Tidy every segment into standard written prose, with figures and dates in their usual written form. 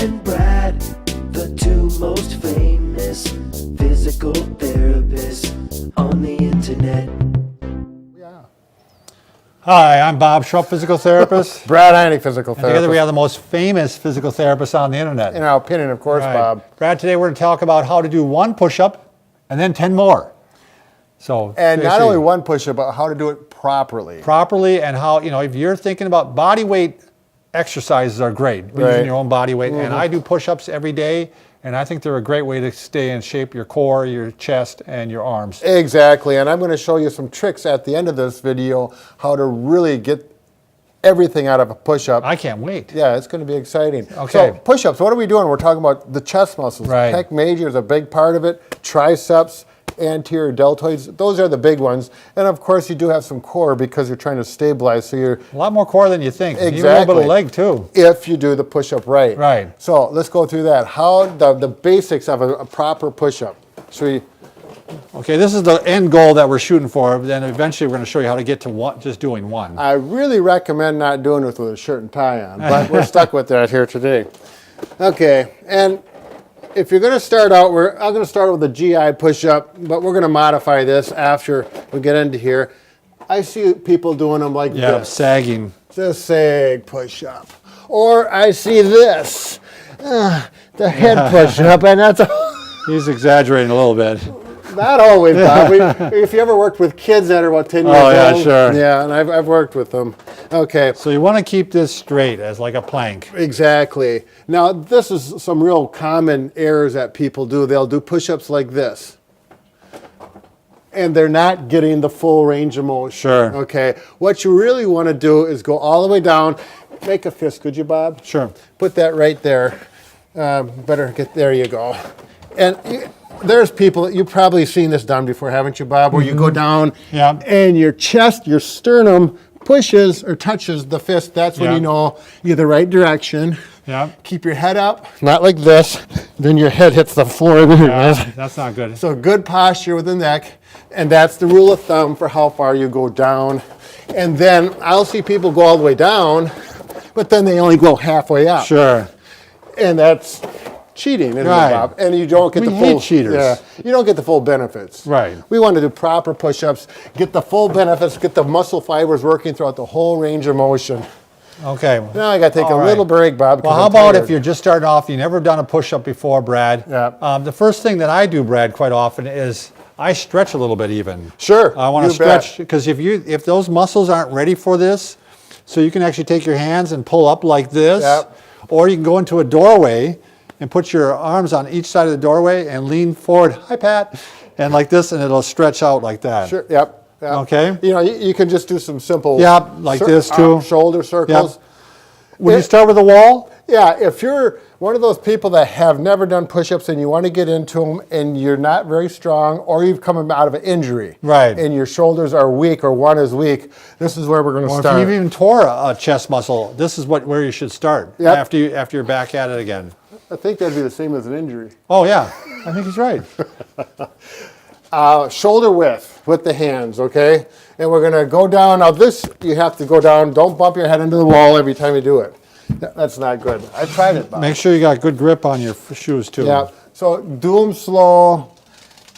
and Brad, the two most famous physical therapists on the internet. Hi, I'm Bob Schrupp, physical therapist. Brad Heineck, physical And therapist. together we are the most famous physical therapists on the internet. In our opinion, of course, Right. Bob. Brad, today we're going to talk about how to do one push-up and then 10 more. So, And not basically, only one push-up, but how to do it properly. properly, and how, if you're thinking about body weight exercises are great, using your own body weight. And I do push-ups every day, and I think they're a great way to stay in shape, your core, your chest, and your arms. Exactly, and I'm going to show you some tricks at the end of this video, how to really get everything out of a push-up. I can't wait. Yeah, it's going to be exciting. Okay. So push-ups, what are we doing? We're talking about the chest muscles. Right. Pec major is a big part of it. Triceps, anterior deltoids, those are the big ones. And of course you do have some core because you're trying to stabilize, so you're... A lot more core than you think. Exactly. Even a little bit of leg too. If you do the push-up right. Right. So let's go through that. How the basics of a proper push-up. Should we... Okay, this is the end goal that we're shooting for. Then eventually we're going to show you how to get to one, just doing one. I really recommend not doing it with a shirt and tie on, but we're stuck with that here today. Okay, and if you're going to start out, I'm going to start with a GI push-up, but we're going to modify this after we get into here. I see people doing them like this. Sagging. The sag push-up. Or I see this, the head push-up, and that's He's exaggerating a little bit. not always, Bob. If you ever worked with kids that are about 10 years old. Oh, yeah, sure. Yeah, and I've worked with them. Okay. So you want to keep this straight as like a plank. Exactly. Now, this is some real common errors that people do. They'll do push-ups like this. And they're not getting the full range of motion. Sure. Okay. What you really want to do is go all the way down. Make a fist, could you, Bob? Sure. Put that right there. There you go. And there's people, you've probably seen this done before, haven't you, Bob? Where you go down and your chest, your sternum pushes or touches the fist. That's when you know you're the right direction. Yeah. Keep your head up, not like this. Then your head hits the floor. That's not good. So good posture with the neck. And that's the rule of thumb for how far you go down. And then I'll see people go all the way down, but then they only go halfway up. Sure. And that's cheating, isn't it, Bob? And you don't get the full... hate cheaters. Yeah, you don't get the full benefits. Right. We want to do proper push-ups, get the full benefits, get the muscle fibers working throughout the whole range of motion. Okay. Now I got to take a little break, Bob. Well, how about if you're just starting off, you've never done a push-up before, Brad? Yeah. The first thing that I do, Brad, quite often is I stretch a little bit even. Sure. I want to stretch because if those muscles aren't ready for this, so you can actually take your hands and pull up like this, or you can go into a doorway and put your arms on each side of the doorway and lean forward, hi Pat, and like this, and it'll stretch out like that. Sure, yep. Okay. You know, you can just do some simple... like this too. Shoulder circles. Yep. Would you start with a wall? Yeah, if you're one of those people that have never done push-ups and you want to get into them and you're not very strong, or you've come out of an injury, right, and your shoulders are weak or one is weak, this is where we're going to start. Or if you've even tore a chest muscle, this is where you should start after you're back at it again. I think that'd be the same as an injury. Oh yeah, I think he's right. Shoulder width with the hands, okay? And we're going to go down. Now this, you have to go down. Don't bump your head into the wall every time you do it. That's not good. I've tried it, Bob. Make sure you got good grip on your shoes too. Yeah. So do them slow.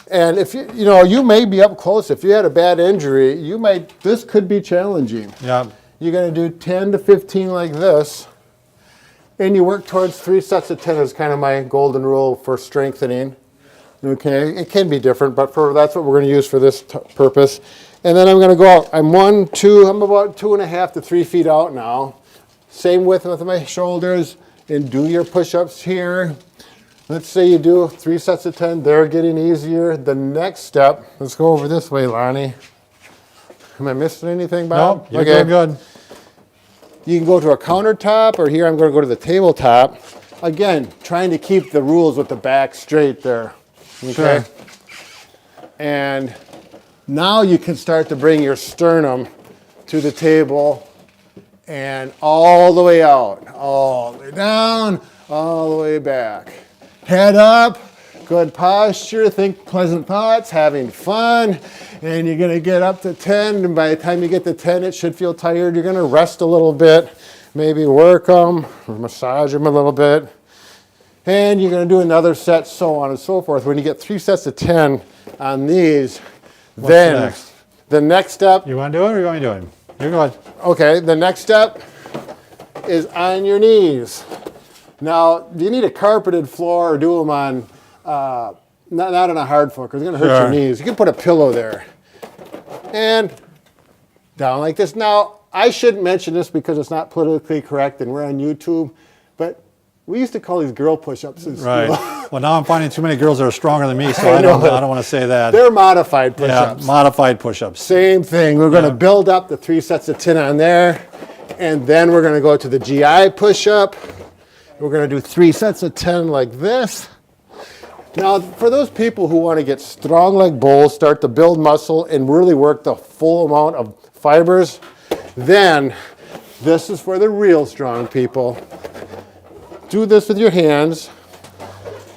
And if you may be up close. If you had a bad injury, this could be challenging. Yeah. You're going to do 10 to 15 like this. And you work towards 3 sets of 10 is kind of my golden rule for strengthening. Okay, it can be different, but that's what we're going to use for this purpose. And then I'm going to go out. I'm about 2.5 to 3 feet out now. Same width with my shoulders, and do your push-ups here. Let's say you do 3 sets of 10. They're getting easier. The next step, let's go over this way, Lonnie. Am I missing anything, Bob? No, you're doing good. You can go to a countertop, or here I'm going to go to the tabletop. Again, trying to keep the rules with the back straight there. Okay. Sure. And now you can start to bring your sternum to the table and all the way out, all the way down, all the way back. Head up, good posture, think pleasant thoughts, having fun, and you're going to get up to 10, and by the time you get to 10, it should feel tired. You're going to rest a little bit, maybe work them, or massage them a little bit, And you're going to do another set, so on and so forth. When you get 3 sets of 10 on these, then next? the next step. You want to do it or you want me to do it? You're going. Okay, the next step is on your knees. Now, do you need a carpeted floor or do them on, not on a hard floor because it's going to hurt your knees. You can put a pillow there. And down like this. Now, I shouldn't mention this because it's not politically correct and we're on YouTube, but we used to call these girl push-ups in school. Right. Well, now I'm finding too many girls that are stronger than me, so I don't want to say that. They're modified push-ups. Yeah, modified push-ups. Same thing. We're going to build up the 3 sets of 10 on there, and then we're going to go to the GI push-up. We're going to do 3 sets of 10 like this. Now, for those people who want to get strong like bulls, start to build muscle, and really work the full amount of fibers, then this is for the real strong people. Do this with your hands.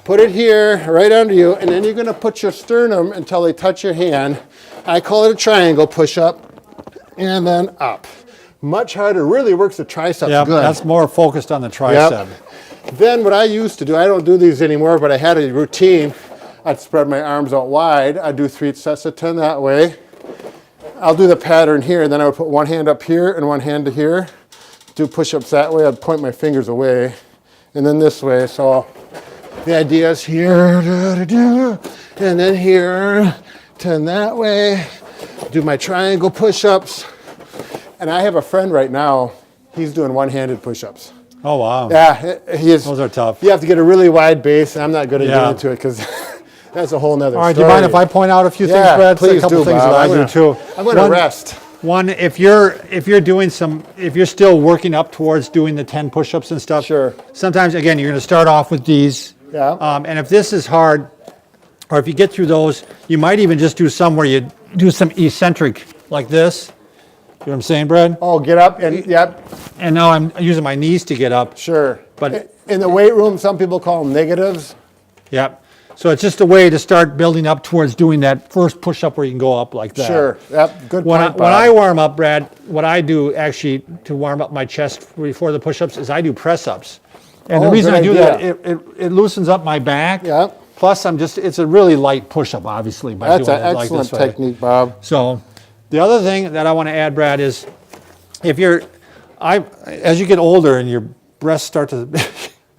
Put it here, right under you, and then you're going to put your sternum until they touch your hand. I call it a triangle push-up, and then up. Much harder, really works the triceps good. That's more focused on the tricep. Yep. Then what I used to do, I don't do these anymore, but I had a routine. I'd spread my arms out wide. I'd do 3 sets of 10 that way. I'll do the pattern here, and then I would put one hand up here and one hand to here. Do push-ups that way. I'd point my fingers away, and then this way. So the idea is here, and then here, 10 that way. Do my triangle push-ups. And I have a friend right now, he's doing one-handed push-ups. Oh, wow. Yeah, he is. Those are tough. You have to get a really wide base, and I'm not good at getting into it because that's a whole nother story. All right, do you mind if I point out a few things, Brad? Please a couple do, things Bob. that I do too. I'm going to rest. One, if you're still working up towards doing the 10 push-ups and stuff, Sure. sometimes, again, you're going to start off with these. Yeah. And if this is hard, or if you get through those, you might even just do some where you do some eccentric like this. You know what I'm saying, Brad? Oh, get up and, yep. And now I'm using my knees to get up. Sure. But in the weight room, some people call them negatives. Yep. So it's just a way to start building up towards doing that first push-up where you can go up like that. Sure. Yep. Good When point, when I warm up, Brad, what I do actually to warm up my chest before the push-ups is I do press-ups. And the reason I do that, it loosens up my back. Yeah. Plus, it's a really light push-up, obviously, by That's doing an it like excellent this way. technique, Bob. So the other thing that I want to add, Brad, is as you get older and your breasts start to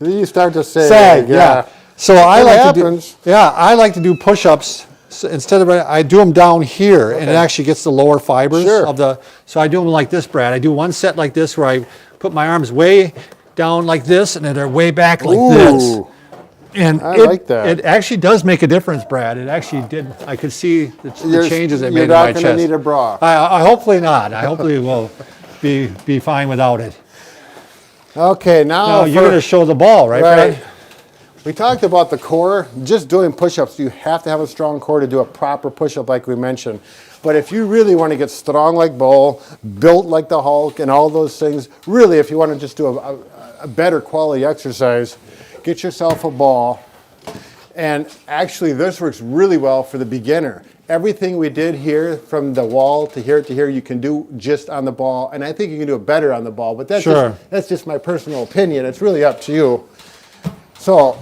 You start to say, sag, yeah. So I happens. I like to do push-ups. So instead of I do them down here, and it actually gets the lower fibers of the. So I do them like this, Brad. I do one set like this where I put my arms way down like this, and then they're way back like this. And I like that. It actually does make a difference, Brad. It actually did. I could see the changes it made in my You're not chest. going to need a bra. I hopefully not. I hopefully will be fine without it. Okay, now You're going to show the ball, right, Brad? We talked about the core. Just doing push-ups, you have to have a strong core to do a proper push-up like we mentioned. But if you really want to get strong like Bull, built like the Hulk, and all those things, really, if you want to just do a better quality exercise, get yourself a ball. And actually, this works really well for the beginner. Everything we did here, from the wall to here, you can do just on the ball. And I think you can do it better on the ball. But that's just my personal opinion. It's really up to you. So,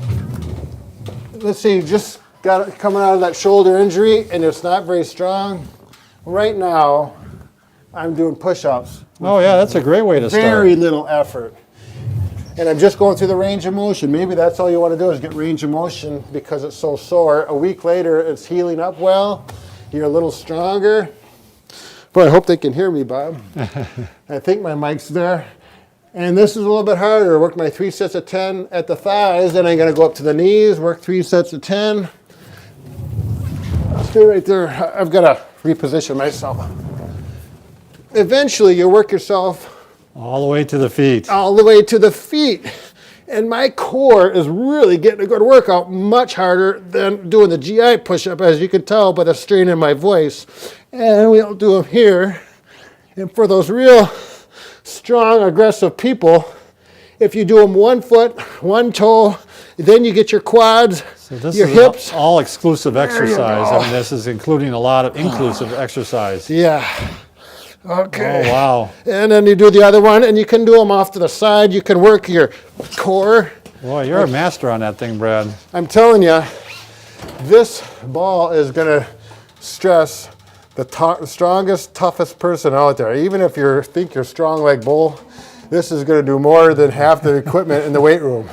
let's see, you just got it coming out of that shoulder injury, and it's not very strong. Right now, I'm doing push-ups. Oh, yeah, that's a great way to start. Very little effort. And I'm just going through the range of motion. Maybe that's all you want to do is get range of motion because it's so sore. A week later, it's healing up well. You're a little stronger. Boy, I hope they can hear me, Bob. I think my mic's there. And this is a little bit harder. Work my 3 sets of 10 at the thighs. Then I'm going to go up to the knees, work 3 sets of 10. Stay right there. I've got to reposition myself. Eventually, you'll work yourself all the way to the feet. All the way to the feet. And my core is really getting a good workout, much harder than doing the GI push-up, as you can tell by the strain in my voice. And we'll do them here. And for those real strong, aggressive people, if you do them 1 foot, 1 toe, then you get your quads, so this your is hips. An all exclusive exercise. I mean, this is including a lot of inclusive exercise. Yeah. Okay. Oh, wow. And then you do the other one, and you can do them off to the side. You can work your core Boy, you're a master on that thing, Brad. I'm telling you, this ball is going to stress the strongest, toughest person out there. Even if you think you're strong like bull, this is going to do more than half the equipment in the weight room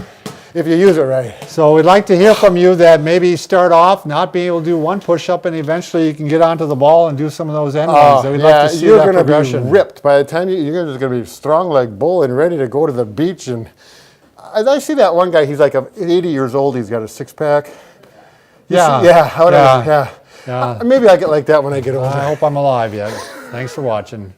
if you use it right. So we'd like to hear from you that maybe start off not being able to do one push-up and eventually you can get onto the ball and do some of those end ones. We'd like to see you're that going to progression. be ripped. By the time you're just going to be strong like bull and ready to go to the beach. And I see that one guy, he's like 80 years old, he's got a six-pack. Yeah. Maybe I'll get like that when I get older. I hope I'm alive yet. Thanks for watching.